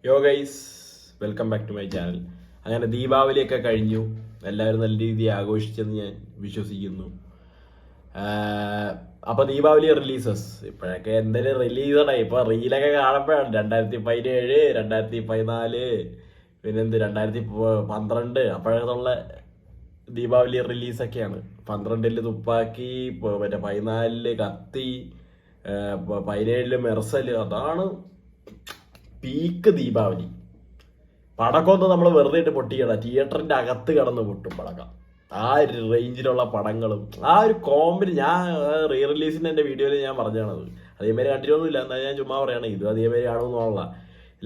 യോ guys, welcome back to my channel. അങ്ങനെ ദീപാവലിയൊക്കെ കഴിഞ്ഞു, എല്ലാവരും നല്ല രീതിയിൽ ആഘോഷിച്ചെന്ന് ഞാൻ വിശ്വസിക്കുന്നു. അപ്പോൾ ദീപാവലി റിലീസസ് ഇപ്പോഴൊക്കെ എന്തെങ്കിലും റിലീസഡായി. ഇപ്പോൾ റീലൊക്കെ കാണുമ്പോഴാണ് 2017, 2014, പിന്നെന്ത് 2012 അപ്പോഴത്തുള്ള ദീപാവലി റിലീസൊക്കെയാണ്. 12 തുപ്പാക്കി, മറ്റേ 14 കത്തി, 17 മെർസൽ. അതാണ് പീക്ക് ദീപാവലി. പടക്കമൊന്നും നമ്മൾ വെറുതെ ഇട്ട് പൊട്ടിക്കട, തിയേറ്ററിന്റെ അകത്ത് കടന്ന് പൊട്ടും പടക്കം. ആ ഒരു റേഞ്ചിലുള്ള പടങ്ങളും ആ ഒരു കോമ്പിന് ഞാൻ റീ റിലീസിന്റെ എൻ്റെ വീഡിയോയിൽ ഞാൻ പറഞ്ഞാണത്. അതേമാതിരി കണ്ടിട്ടൊന്നുമില്ല, എന്നാൽ ഞാൻ ചുമ്മാ പറയണേ ഇത് അതേമാതിരി ആണെന്നുള്ള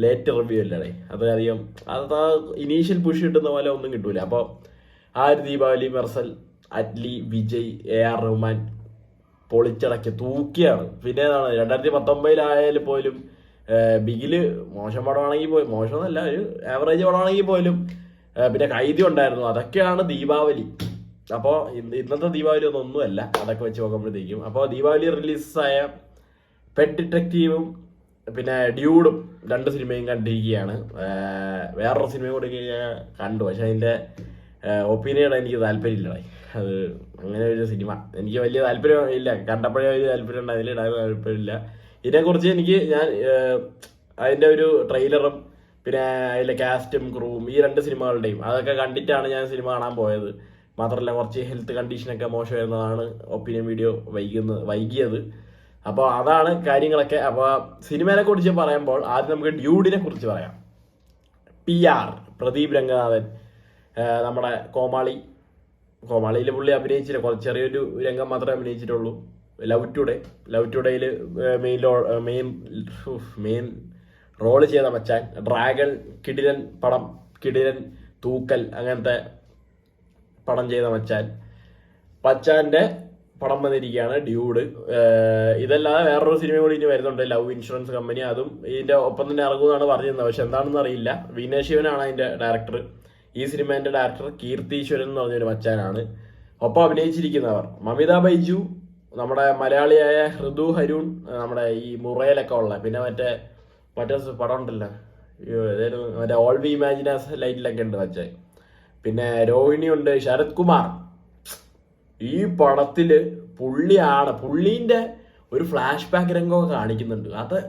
ലേറ്റ് റിവ്യൂ അല്ലേ. അത് അധികം അത് ആ ഇനീഷ്യൽ പുഷ് കിട്ടുന്ന പോലെ ഒന്നും കിട്ടൂല. അപ്പോൾ ആ ഒരു ദീപാവലി മെർസൽ, അറ്റ്ലി, വിജയ്, AR റഹ്മാൻ പൊളിച്ചടക്കി തൂക്കിയാണ്. പിന്നെ ഏതാണ് 2019 പോലും ബിഗില് മോശം പടമാണെങ്കിൽ പോലും, മോശമെന്നല്ല, ഒരു ആവറേജ് പടമാണെങ്കിൽ പോലും, പിന്നെ കൈതി ഉണ്ടായിരുന്നു. അതൊക്കെയാണ് ദീപാവലി. അപ്പോൾ ഇന്നത്തെ ദീപാവലി ഒന്നുമല്ല അതൊക്കെ വെച്ച് നോക്കുമ്പോഴത്തേക്കും. അപ്പോൾ ദീപാവലി റിലീസായ പെറ്റ് ഡിറ്റക്റ്റീവും പിന്നെ ഡ്യൂഡും 2 സിനിമയും കണ്ടിരിക്കുകയാണ്. വേറൊരു സിനിമയും കൂടി ഞാൻ കണ്ടു, പക്ഷെ അതിൻ്റെ ഒപ്പീനിയൻ എനിക്ക് താല്പര്യമില്ല. അത് അങ്ങനെ ഒരു സിനിമ എനിക്ക് വലിയ താല്പര്യം ഇല്ല. കണ്ടപ്പോഴേ ഒരു താല്പര്യം ഉണ്ടായില്ല, ഇടാൻ താല്പര്യമില്ല. ഇതിനെക്കുറിച്ച് എനിക്ക് അതിൻ്റെ ഒരു ട്രെയിലറും പിന്നെ അതിലെ കാസ്റ്റും ക്രൂവും ഈ 2 സിനിമകളുടെയും അതൊക്കെ കണ്ടിട്ടാണ് ഞാൻ സിനിമ കാണാൻ പോയത്. മാത്രമല്ല കുറച്ച് ഹെൽത്ത് കണ്ടീഷനൊക്കെ മോശമായിരുന്നതാണ് ഒപ്പീനിയൻ വീഡിയോ വൈകിയത്. അപ്പോൾ അതാണ് കാര്യങ്ങളൊക്കെ. അപ്പോൾ സിനിമയെ കുറിച്ച് പറയുമ്പോൾ ആദ്യം നമുക്ക് ഡ്യൂഡിനെ കുറിച്ച് പറയാം. PR പ്രദീപ് രംഗനാഥൻ, നമ്മുടെ കോമാളിയിൽ പുള്ളി അഭിനയിച്ചില്ല, കുറച്ച് ചെറിയൊരു രംഗം മാത്രമേ അഭിനയിച്ചിട്ടുള്ളൂ. ലവ് ടുഡേയിൽ മെയിൻ റോള് ചെയ്ത മച്ചാൻ. ഡ്രാഗൺ കിടിലൻ പടം, കിടിലൻ തൂക്കൽ അങ്ങനത്തെ പടം ചെയ്ത മച്ചാൻ്റെ പടം വന്നിരിക്കുകയാണ് ഡ്യൂഡ്. ഇതല്ലാതെ വേറൊരു സിനിമ കൂടി ഇനി വരുന്നുണ്ട്, ലവ് ഇൻഷുറൻസ് കമ്പനി. അതും ഇതിൻ്റെ ഒപ്പം തന്നെ ഇറങ്ങുമെന്നാണ് പറഞ്ഞിരുന്നത്, പക്ഷെ എന്താണെന്ന് അറിയില്ല. വിനയ് ശിവനാണ് അതിൻ്റെ ഡയറക്ടർ. ഈ സിനിമേൻ്റെ ഡയറക്ടർ കീർത്തീശ്വരൻ എന്ന് പറഞ്ഞൊരു മച്ചാനാണ്. ഒപ്പം അഭിനയിച്ചിരിക്കുന്നവർ മമിത ബൈജു, നമ്മുടെ മലയാളിയായ ഹൃദു ഹരുൺ, നമ്മുടെ ഈ മുറയിലൊക്കെ ഉള്ള, പിന്നെ മറ്റേ പടം ഉണ്ടല്ലോ, മറ്റേ ഓൾ വി ഇമാജിനാസ് ലൈറ്റിലൊക്കെ ഉണ്ട് മറ്റേ, പിന്നെ രോഹിണി ഉണ്ട്, ശരത് കുമാർ. ഈ പടത്തില് പുള്ളീന്റെ ഒരു ഫ്ലാഷ് ബാക്ക് രംഗമൊക്കെ കാണിക്കുന്നുണ്ട്. അത്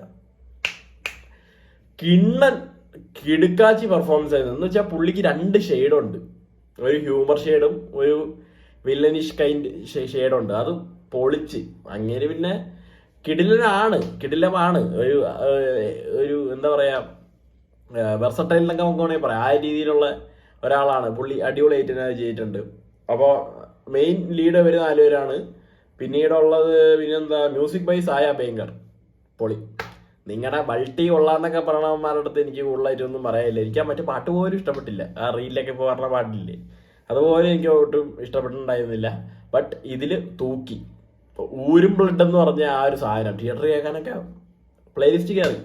കിടുക്കാച്ചി പെർഫോമൻസ് ആയിരുന്നു. എന്ന് വെച്ചാൽ പുള്ളിക്ക് 2 ഷെയ്ഡുണ്ട്, ഒരു ഹ്യൂമർ ഷെയ്ഡും ഒരു വില്ലനിഷ് കൈൻഡ് ഷെയ്ഡുണ്ട്. അത് പൊളിച്ച് അങ്ങനെ പിന്നെ കിടിലമാണ്. ഒരു എന്താ പറയാ, വെർസറ്റൈൽ എന്നൊക്കെ നമുക്ക് വേണമെങ്കിൽ പറയാം. ആ രീതിയിലുള്ള ഒരാളാണ് പുള്ളി. അടിപൊളിയായിട്ട് ചെയ്തിട്ടുണ്ട്. അപ്പോൾ മെയിൻ ലീഡ് ഇവർ 4 പേരാണ്. പിന്നീടുള്ളത് പിന്നെന്താ, മ്യൂസിക് ബൈ സായ ഭയങ്കർ പൊളി. നിങ്ങളുടെ ബൾട്ടി കൊള്ളാന്നൊക്കെ പറയണവന്മാരുടെ അടുത്ത് എനിക്ക് കൂടുതലായിട്ടൊന്നും പറയാനില്ല. എനിക്ക് ആ മറ്റു പാട്ട് പോലും ഇഷ്ടപ്പെട്ടില്ല. ആ റീലിലൊക്കെ ഇപ്പോൾ പറഞ്ഞ പാട്ടില്ലേ, അതുപോലെ എനിക്ക് ഒട്ടും ഇഷ്ടപ്പെട്ടിട്ടുണ്ടായിരുന്നില്ല. ബട്ട് ഇതിൽ തൂക്കി. ഊരും ബ്ലഡ് എന്ന് പറഞ്ഞ ആ ഒരു സാധനം തിയേറ്ററിൽ കേൾക്കാനൊക്കെ പ്ലേലിസ്റ്റ് കയറി.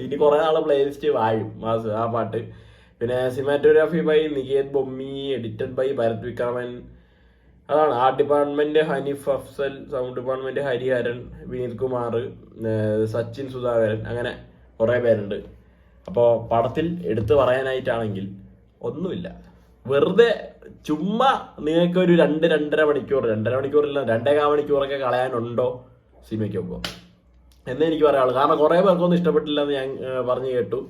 ഇനി കുറേ നാളെ പ്ലേലിസ്റ്റ് വാഴും ആ പാട്ട്. പിന്നെ cinematography by Niketh Bommi, edited by Bharath Vikraman. അതാണ് art department Haneef Afsal, sound department Hariharan, Vineeth Kumar, Sachin Sudhakaran, അങ്ങനെ കുറേ പേരുണ്ട്. അപ്പോൾ പടത്തിൽ എടുത്തു പറയാനായിട്ടാണെങ്കിൽ ഒന്നുമില്ല. വെറുതെ ചുമ്മാ നിങ്ങൾക്ക് ഒരു 2-2.5 മണിക്കൂർ, 2.5 മണിക്കൂറില്ല 2.25 മണിക്കൂറൊക്കെ കളയാനുണ്ടോ സിനിമയ്ക്ക് പോകുമ്പോൾ എന്നേ എനിക്ക് പറയാനുള്ളൂ. കാരണം കുറേ പേർക്കൊന്നും ഇഷ്ടപ്പെട്ടില്ല എന്ന് ഞാൻ പറഞ്ഞു കേട്ടു.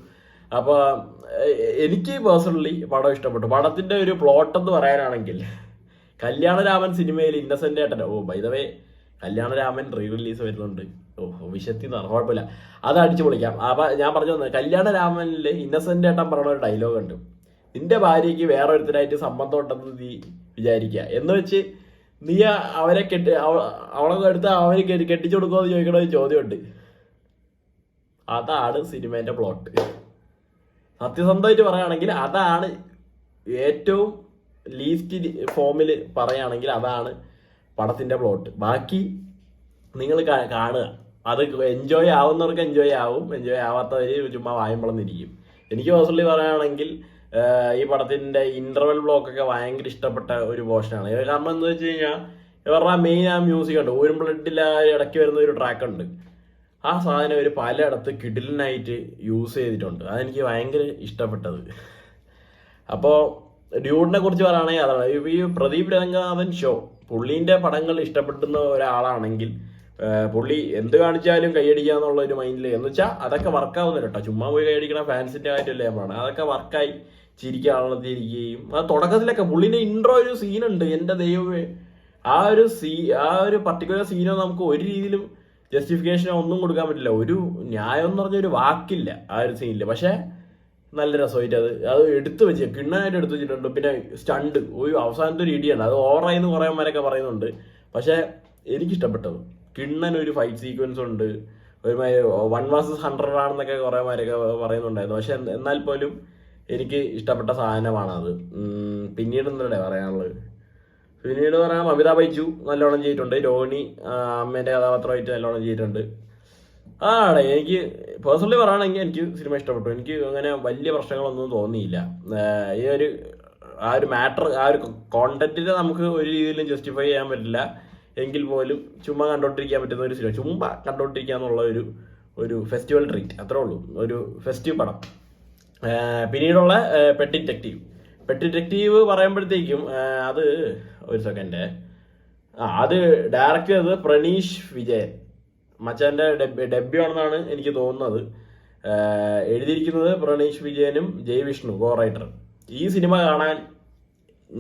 അപ്പോൾ എനിക്ക് പേഴ്സണലി പടം ഇഷ്ടപ്പെട്ടു. പടത്തിൻ്റെ ഒരു പ്ലോട്ട് എന്ന് പറയാനാണെങ്കിൽ, കല്യാണരാമൻ സിനിമയിൽ ഇന്നസെന്റ് ഏട്ടൻ, by the way Kalyanaraman re release വരുന്നുണ്ട്. വിശത്തി കുഴപ്പമില്ല, അത് അടിച്ചു പൊളിക്കാം. അപ്പം ഞാൻ പറഞ്ഞു തന്നെ, കല്യാണരാമനിൽ ഇന്നസെന്റ് ഏട്ടൻ പറയുന്ന ഒരു ഡയലോഗ് ഉണ്ട്, നിന്റെ ഭാര്യയ്ക്ക് വേറെ ഒരുത്തരായിട്ട് സംബന്ധം ഉണ്ടെന്ന് നീ വിചാരിക്കുക, എന്ന് വെച്ച് നീ അവരെ അവളെ എടുത്ത് അവര് കെട്ടിച്ചു കൊടുക്കുമെന്ന് ചോദിക്കണ ഒരു ചോദ്യമുണ്ട്. അതാണ് സിനിമേന്റെ പ്ലോട്ട്. സത്യസന്ധമായിട്ട് പറയുകയാണെങ്കിൽ അതാണ് ഏറ്റവും ലീസ്റ്റ് ഫോമിൽ പറയുകയാണെങ്കിൽ അതാണ് പടത്തിന്റെ പ്ലോട്ട്. ബാക്കി നിങ്ങൾ കാണുക. അത് എൻജോയ് ആവുന്നവർക്ക് എൻജോയ് ആവും, എൻജോയ് ആവാത്തവർ ചുമ്മാ വായുമ്പളന്നിരിക്കും. എനിക്ക് പേഴ്സണലി പറയുകയാണെങ്കിൽ ഈ പടത്തിന്റെ ഇന്റർവെൽ ബ്ലോക്കൊക്കെ ഭയങ്കര ഇഷ്ടപ്പെട്ട ഒരു പോർഷനാണ്. കാരണം എന്താ വെച്ച് കഴിഞ്ഞാൽ ഇവരുടെ മെയിൻ ആ മ്യൂസിക് ഉണ്ട്. ഒരു ബ്ലഡിൽ ഇടയ്ക്ക് വരുന്ന ഒരു ട്രാക്ക് ഉണ്ട്. ആ സാധനം ഒരു പലയിടത്ത് കിടിലനായിട്ട് യൂസ് ചെയ്തിട്ടുണ്ട്. അതെനിക്ക് ഭയങ്കര ഇഷ്ടപ്പെട്ടത്. അപ്പോൾ ഡ്യൂഡിനെ കുറിച്ച് പറയുകയാണെങ്കിൽ അതാണ് ഈ പ്രദീപ് രംഗനാഥൻ ഷോ. പുള്ളീൻ്റെ പടങ്ങൾ ഇഷ്ടപ്പെടുന്ന ഒരാളാണെങ്കിൽ പുള്ളി എന്ത് കാണിച്ചാലും കൈയടിക്കാന്നുള്ള ഒരു മൈൻഡിൽ എന്ന് വെച്ചാൽ അതൊക്കെ വർക്കാവുന്നില്ല കേട്ടോ. ചുമ്മാ പോയി കൈയടിക്കണ ഫാൻസിൻ്റെ കാര്യമല്ലേ ഞാൻ പറയുന്നത്. അതൊക്കെ വർക്കായി ചിരിക്കാനുള്ളതിരിക്കുകയും അത് തുടക്കത്തിലൊക്കെ പുള്ളിൻ്റെ ഇൻട്രോ ഒരു സീനുണ്ട്, എൻ്റെ ദൈവമേ. ആ ഒരു പർട്ടിക്കുലർ സീനോ നമുക്ക് ഒരു രീതിയിലും ജസ്റ്റിഫിക്കേഷനോ ഒന്നും കൊടുക്കാൻ പറ്റില്ല. ഒരു ന്യായം എന്ന് പറഞ്ഞ ഒരു വാക്കില്ല ആ ഒരു സീനിൽ. പക്ഷേ നല്ല രസമായിട്ട് അത് എടുത്തു വെച്ച് കിണ്ണനായിട്ട് എടുത്തു വെച്ചിട്ടുണ്ട്. പിന്നെ സ്റ്റണ്ട് ഒരു അവസാനത്തെ ഒരു ഇടിയാണ്, അത് ഓവറായിന്ന് കുറേമാരൊക്കെ പറയുന്നുണ്ട്. പക്ഷേ എനിക്കിഷ്ടപ്പെട്ടത് കിണ്ണൻ ഒരു ഫൈറ്റ് സീക്വൻസ് ഉണ്ട്, ഒരുമാതിരി 1 vs 100 ആണെന്നൊക്കെ കുറേമാരൊക്കെ പറയുന്നുണ്ടായിരുന്നു. പക്ഷെ എന്നാൽ പോലും എനിക്ക് ഇഷ്ടപ്പെട്ട സാധനമാണത്. പിന്നീട് എന്താ പറയാനുള്ളത്, പിന്നീട് പറയാം അമിതാഭ് ബൈജു നല്ലോണം ചെയ്തിട്ടുണ്ട്. രോഹിണി അമ്മേൻ്റെ കഥാപാത്രമായിട്ട് നല്ലോണം ചെയ്തിട്ടുണ്ട്. എനിക്ക് പേഴ്സണലി പറയുകയാണെങ്കിൽ എനിക്ക് സിനിമ ഇഷ്ടപ്പെട്ടു. എനിക്ക് അങ്ങനെ വലിയ പ്രശ്നങ്ങളൊന്നും തോന്നിയില്ല. ആ ഒരു മാറ്റർ, ആ ഒരു കോണ്ടന്റിനെ നമുക്ക് ഒരു രീതിയിലും ജസ്റ്റിഫൈ ചെയ്യാൻ പറ്റില്ല. എങ്കിൽ പോലും ചുമ്മാ കണ്ടോണ്ടിരിക്കാൻ പറ്റുന്ന ഒരു സിനിമ, ചുമ്മാ കണ്ടോണ്ടിരിക്കുക എന്നുള്ള ഒരു ഫെസ്റ്റിവൽ ട്രീറ്റ്, അത്രേ ഉള്ളൂ. ഒരു ഫെസ്റ്റീവ് പടം. പിന്നീടുള്ള പെട്ടി ഡിറ്റക്റ്റീവ് പറയുമ്പോഴത്തേക്കും അത് ഒരു സെക്കൻഡ്, അത് ഡയറക്റ്റ് ചെയ്തത് പ്രണീഷ് വിജയൻ. മച്ചാൻ്റെ ഡെബ്യൂ ആണെന്നാണ് എനിക്ക് തോന്നുന്നത്. എഴുതിയിരിക്കുന്നത് പ്രണീഷ് വിജയനും ജയ് വിഷ്ണു കോ റൈറ്റർ. ഈ സിനിമ കാണാൻ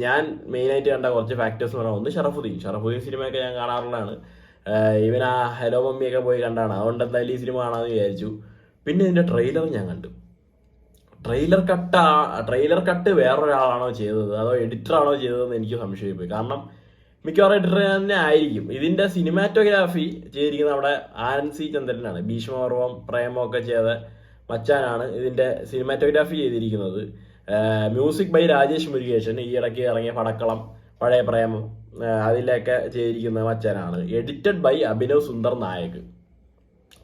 ഞാൻ മെയിനായിട്ട് കണ്ട കുറച്ച് ഫാക്ടേഴ്സ് എന്ന് പറഞ്ഞാൽ, ഒന്ന് ഷറഫുദ്ദീൻ സിനിമയൊക്കെ ഞാൻ കാണാറുള്ളതാണ്. ഇവൻ ആ ഹലോ മമ്മിയൊക്കെ പോയി കണ്ടാണ്, അതുകൊണ്ട് എന്തായാലും ഈ സിനിമ കാണാമെന്ന് വിചാരിച്ചു. പിന്നെ ഇതിൻ്റെ ട്രെയിലർ ഞാൻ കണ്ടു. ട്രെയിലർ കട്ട് വേറൊരാളാണോ ചെയ്തത് അതോ എഡിറ്ററാണോ ചെയ്തതെന്ന് എനിക്ക് സംശയമായി പോയി. കാരണം മിക്കവാറും എഡിറ്റർ തന്നെ ആയിരിക്കും. ഇതിൻ്റെ സിനിമാറ്റോഗ്രാഫി ചെയ്തിരിക്കുന്നത് അവിടെ ആനന്ദ് സി ചന്ദ്രനാണ്. ഭീഷ്മപർവം പ്രേമമൊക്കെ ചെയ്ത മച്ചാനാണ് ഇതിൻ്റെ സിനിമാറ്റോഗ്രാഫി ചെയ്തിരിക്കുന്നത്. Music by Rajesh Murugesan. ഈ ഇടയ്ക്ക് ഇറങ്ങിയ പടക്കളം, പഴയ പ്രേമം, അതിലൊക്കെ ചെയ്തിരിക്കുന്ന മച്ചാനാണ്. Edited by Abhinav Sunder Nayak.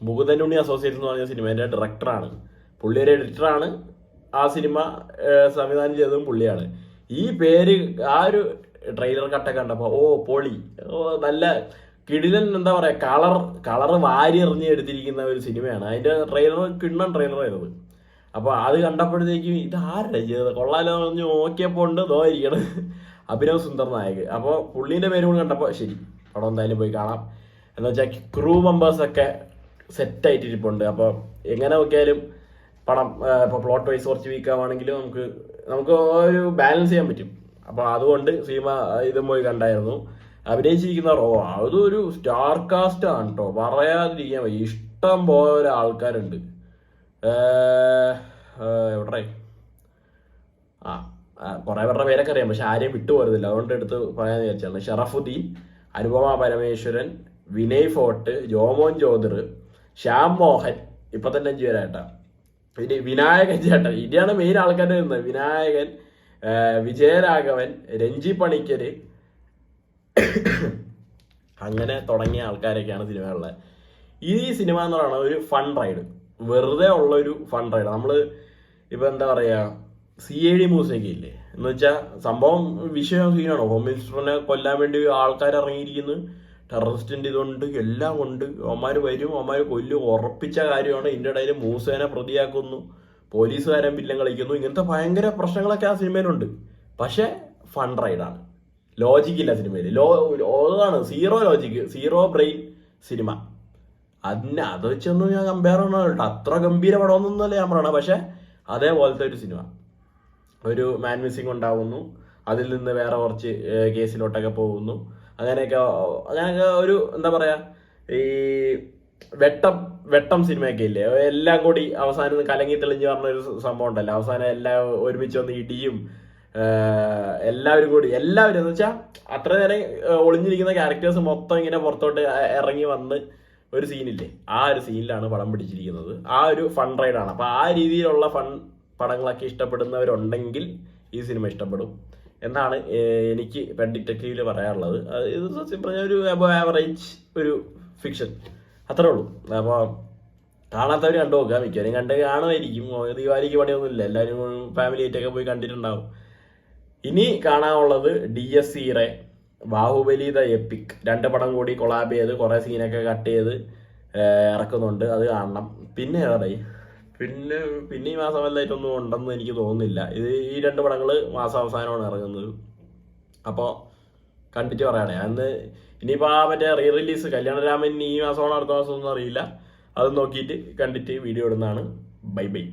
Mukundanunni associates എന്ന് പറഞ്ഞ സിനിമേൻ്റെ ഡയറക്ടറാണ് പുള്ളി, ഒരു എഡിറ്ററാണ്. ആ സിനിമ സംവിധാനം ചെയ്തതും പുള്ളിയാണ്. ഈ പേര് ആ ഒരു ട്രെയിലർ കട്ടൊക്കെ കണ്ടപ്പോൾ പൊളി, നല്ല കിടിലൻ, എന്താ പറയുക, കളർ വാരി എറിഞ്ഞ് എടുത്തിരിക്കുന്ന ഒരു സിനിമയാണ്. അതിൻ്റെ കിണ്ണൻ ട്രെയിലറായിരുന്നു. അപ്പോൾ അത് കണ്ടപ്പോഴത്തേക്കും ഇത് ആരുടെ ചെയ്തത് കൊള്ളാലോ എന്ന് നോക്കിയപ്പോൾ ഉണ്ട് ഇരിക്കണം അഭിനവ് സുന്ദർ നായക്. അപ്പോൾ പുള്ളീൻ്റെ പേര് കൂടി കണ്ടപ്പോൾ ശരി, പടം എന്തായാലും പോയി കാണാം. എന്ന് വെച്ചാൽ ക്രൂ മെമ്പേഴ്സൊക്കെ സെറ്റായിട്ടിരിപ്പുണ്ട്. അപ്പോൾ എങ്ങനെ നോക്കിയാലും പടം ഇപ്പോൾ പ്ലോട്ട് വൈസ് കുറച്ച് വീക്കാവാണെങ്കിലും നമുക്ക് ഒരു ബാലൻസ് ചെയ്യാൻ പറ്റും. അപ്പോൾ അതുകൊണ്ട് സിനിമ ഇതും പോയി കണ്ടായിരുന്നു. അഭിനയിച്ചിരിക്കുന്നവർ അതൊരു സ്റ്റാർ കാസ്റ്റ് ആണ് കേട്ടോ, പറയാതിരിക്കാൻ വയ്യ. ഇഷ്ടം പോലെ ആൾക്കാരുണ്ട്. എവിടെ കുറേ പേരുടെ പേരൊക്കെ അറിയാം, പക്ഷെ ആരെയും വിട്ടുപോരുന്നില്ല, അതുകൊണ്ട് എടുത്ത് പറയാന്ന് വിചാരിച്ചാണ്. ഷറഫുദ്ദീൻ, അനുപമ പരമേശ്വരൻ, വിനയ് ഫോർട്ട്, ജോമോൻ ചോദർ, ശ്യാം മോഹൻ, ഇപ്പൊ തന്നെ 5 പേരായിട്ടാ. ഇനി വിനായകൻ ചേട്ടൻ, ഇനിയാണ് മെയിൻ ആൾക്കാർ വരുന്നത്. വിനായകൻ, വിജയരാഘവൻ, രഞ്ജി പണിക്കര്, അങ്ങനെ തുടങ്ങിയ ആൾക്കാരൊക്കെയാണ് സിനിമയുള്ളത്. ഈ സിനിമ എന്ന് പറയുന്നത് ഒരു ഫൺ റൈഡ്, വെറുതെ ഉള്ളൊരു ഫൺ റൈഡ്. നമ്മൾ ഇപ്പം എന്താ പറയുക, CID മ്യൂസിയൊക്കെ ഇല്ലേ എന്ന് വെച്ചാൽ സംഭവം വിഷയം സീനാണോ, ഹോം മിനിസ്റ്ററിനെ കൊല്ലാൻ വേണ്ടി ആൾക്കാർ ഇറങ്ങിയിരിക്കുന്നു, ടെററിസ്റ്റിൻ്റെ ഇതുണ്ട്, എല്ലാം കൊണ്ട് അവന്മാർ വരും, അവന്മാർ കൊല്ലും, ഉറപ്പിച്ച കാര്യമാണ്. ഇതിൻ്റെ ഇടയിൽ മൂസേനെ പ്രതിയാക്കുന്നു, പോലീസുകാരൻ വില്ലൻ കളിക്കുന്നു, ഇങ്ങനത്തെ ഭയങ്കര പ്രശ്നങ്ങളൊക്കെ ആ സിനിമയിലുണ്ട്. പക്ഷേ ഫൺ റൈഡാണ്, ലോജിക്കില്ല സിനിമയിൽ. അതാണ് zero logic, zero brain cinema. അത് വെച്ചൊന്നും ഞാൻ കമ്പയർ ചെയ്യണോ കേട്ടോ, അത്ര ഗംഭീര പടമൊന്നുമല്ല ഞാൻ പറയണത്. പക്ഷെ അതേപോലത്തെ ഒരു സിനിമ. ഒരു മാൻ മിസ്സിങ് ഉണ്ടാവുന്നു, അതിൽ നിന്ന് വേറെ കുറച്ച് കേസിലോട്ടൊക്കെ പോകുന്നു, അങ്ങനെയൊക്കെ ഒരു എന്താ പറയാ, ഈ വെട്ടം സിനിമയൊക്കെ ഇല്ലേ, എല്ലാം കൂടി അവസാനം കലങ്ങി തെളിഞ്ഞ് പറഞ്ഞൊരു സംഭവം ഉണ്ടല്ലോ. അവസാനം എല്ലാം ഒരുമിച്ച് വന്ന് ഇടിയും, എല്ലാവരും എന്ന് വെച്ചാൽ അത്ര നേരം ഒളിഞ്ഞിരിക്കുന്ന ക്യാരക്ടേഴ്സ് മൊത്തം ഇങ്ങനെ പുറത്തോട്ട് ഇറങ്ങി വന്ന് ഒരു സീനില്ലേ, ആ ഒരു സീനിലാണ് പടം പിടിച്ചിരിക്കുന്നത്. ആ ഒരു ഫൺ റൈഡാണ്. അപ്പോൾ ആ രീതിയിലുള്ള ഫൺ പടങ്ങളൊക്കെ ഇഷ്ടപ്പെടുന്നവരുണ്ടെങ്കിൽ ഈ സിനിമ ഇഷ്ടപ്പെടും എന്നാണ് എനിക്ക് പെൻ ഡിറ്റക്റ്റീവിൽ പറയാനുള്ളത്. ഇത് സിമ്പിൾ ഒരു അബവ് ആവറേജ് ഒരു ഫിക്ഷൻ, അത്രേ ഉള്ളൂ. അപ്പോൾ കാണാത്തവർ കണ്ടു നോക്കുക, മിക്കവരും കണ്ട് കാണുമായിരിക്കും. ദീപാവലിക്ക് പണിയൊന്നുമില്ല, എല്ലാവരും ഫാമിലി ആയിട്ടൊക്കെ പോയി കണ്ടിട്ടുണ്ടാവും. ഇനി കാണാനുള്ളത് DS ബാഹുബലി ദ എപ്പിക്. 2 പടം കൂടി കൊളാബ് ചെയ്ത് കുറേ സീനൊക്കെ കട്ട് ചെയ്ത് ഇറക്കുന്നുണ്ട്, അത് കാണണം. പിന്നെ ഏതായി പിന്നെ ഈ മാസം വല്ലതായിട്ടൊന്നും ഉണ്ടെന്ന് എനിക്ക് തോന്നുന്നില്ല. ഈ 2 പടങ്ങൾ മാസാവസാനമാണ് ഇറങ്ങുന്നത്. അപ്പോൾ കണ്ടിട്ട് പറയണേ. അന്ന് ഇനിയിപ്പോൾ ആ മറ്റേ റിലീസ് കല്യാണരാമൻ ഈ മാസമാണോ അടുത്ത മാസം ഒന്നും അറിയില്ല. അത് നോക്കിയിട്ട് കണ്ടിട്ട് വീഡിയോ ഇടുന്നതാണ്. Bye bye.